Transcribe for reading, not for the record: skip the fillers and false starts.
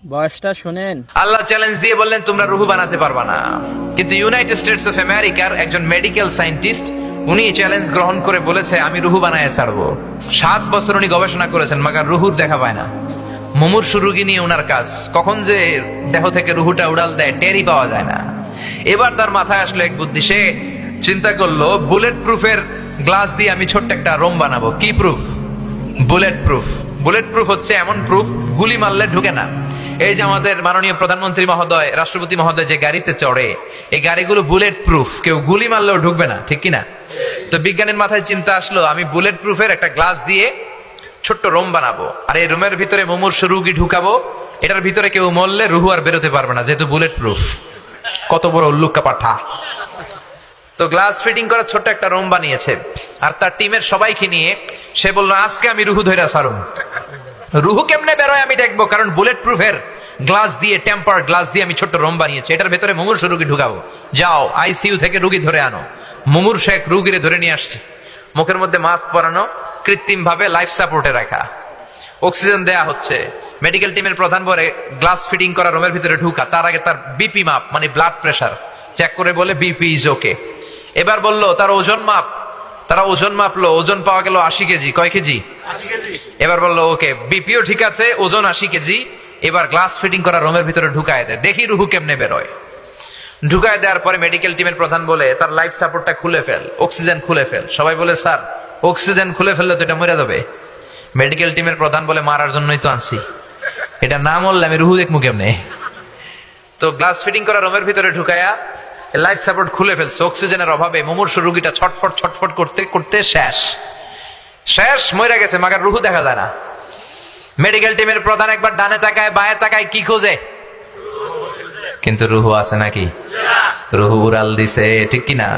বয়সটা শুনেন। আল্লাহ চ্যালেঞ্জ দিয়ে বললেন তোমরা রুহু বানাতে পারবা না। কিন্তু ইউনাইটেড স্টেটস অফ আমেরিকার একজন মেডিকেল সায়েন্টিস্ট উনি চ্যালেঞ্জ গ্রহণ করে বলেছে আমি রুহু বানায় ছাড়বো। 7 বছর উনি গবেষণা করেছেন, মাগার রুহুর দেখা পায় না। মুমূর্ষু রোগী নিয়ে ওনার কাজ, কখন যে দেহ থেকে রুহুটা উড়াল দেয় টেরই পাওয়া যায় না। এবার তার মাথায় আসলো এক বুদ্ধি, সে চিন্তা করলো বুলেট প্রুফের গ্লাস দিয়ে আমি ছোট্ট একটা রোম বানাবো। কি proof? Bullet proof. Bullet proof হচ্ছে এমন প্রুফ গুলি মারলে ঢুকে না। এই যে আমাদের মাননীয় প্রধানমন্ত্রী মহোদয়, রাষ্ট্রপতি মহোদয় যে গাড়িতে চড়ে, এই গাড়িগুলো বুলেট প্রুফ, কেউ গুলি মারলেও ঢুকবে না, ঠিক কিনা? তো বিজ্ঞানীর মাথায় চিন্তা আসলো আমি বুলেট প্রুফের একটা গ্লাস দিয়ে ছোট্ট রোম বানাবো, আর এই রুমের ভিতরে মুমূর্ষু রোগী ঢুকাবো। এটার ভিতরে কেউ মরলে রুহু আর বেরোতে পারবে না, যেহেতু বুলেট প্রুফ। কত বড় উল্লুক্কা পাঠা! তো গ্লাস ফিটিং করা ছোট্ট একটা রুম বানিয়েছে, আর তার টিমের সবাইকে নিয়ে সে বললো আজকে আমি রুহু ধইরা ছাড়ুম। রুহু কেমনে বেরোয় আমি দেখবো, কারণ বুলেট প্রুফের গ্লাস দিয়ে, টেম্পার গ্লাস দিয়ে আমি ছোট্ট রুম বানিয়েছি, এটার ভেতরে মুমূর্ষু রোগী ঢুকাবো। যাও আইসিইউ থেকে রোগী ধরে আনো। মুমূর্ষু এক রোগীরে ধরে নিয়ে আসছে, মুখের মধ্যে মাস্ক পরানো, কৃত্রিম ভাবে লাইফ সাপোর্টে রাখা, অক্সিজেন দেয়া হচ্ছে। মেডিকেল টিমের প্রধান বলে গ্লাস ফিটিং করা রুমের ভিতরে ঢুকা, তার আগে তার বিপি মাপ মানে ব্লাড প্রেশার চেক করে বলে বিপি ইজ ওকে। এবার বললো তার ওজন মাপ, তারা ওজন মাপলো, ওজন পাওয়া গেল 80 কেজি। কয় কেজি? এবার বললো ওকে, বিপিও ঠিক আছে, ওজন 80 কেজি। এবার গ্লাস ফিটিং করা রুমের ভিতরে ঢুকায় দেয়, দেখি রুহু কেমনে বেরোয়। ঢুকায় দেওয়ার পরে মেডিকেল টিমের প্রধান বলে তার লাইফ সাপোর্টটা খুলে ফেল, অক্সিজেন খুলে ফেল। সবাই বলে স্যার অক্সিজেন খুলে ফেললে তো এটা মরে যাবে। মেডিকেল টিমের প্রধান বলে মারার জন্যই তো আনছি, এটা না মরলে আমি রুহু দেখবো কেমনে। তো গ্লাস ফিটিং করা রুমের ভিতরে ঢুকায়া লাইফ সাপোর্ট খুলে ফেলছে। অক্সিজেনের অভাবে মুমূর্ষু রোগীটা ছটফট ছটফট করতে করতে শেষ মরে গেছে, মাগার রুহু দেখা যায় না। মেডিকেল টিমের প্রধান একবার ডানে তাকায় বায়ে তাকায়, কি খোঁজে? কিন্তু রুহু আছে নাকি? রুহু উড়াল দিছে, ঠিক কিনা?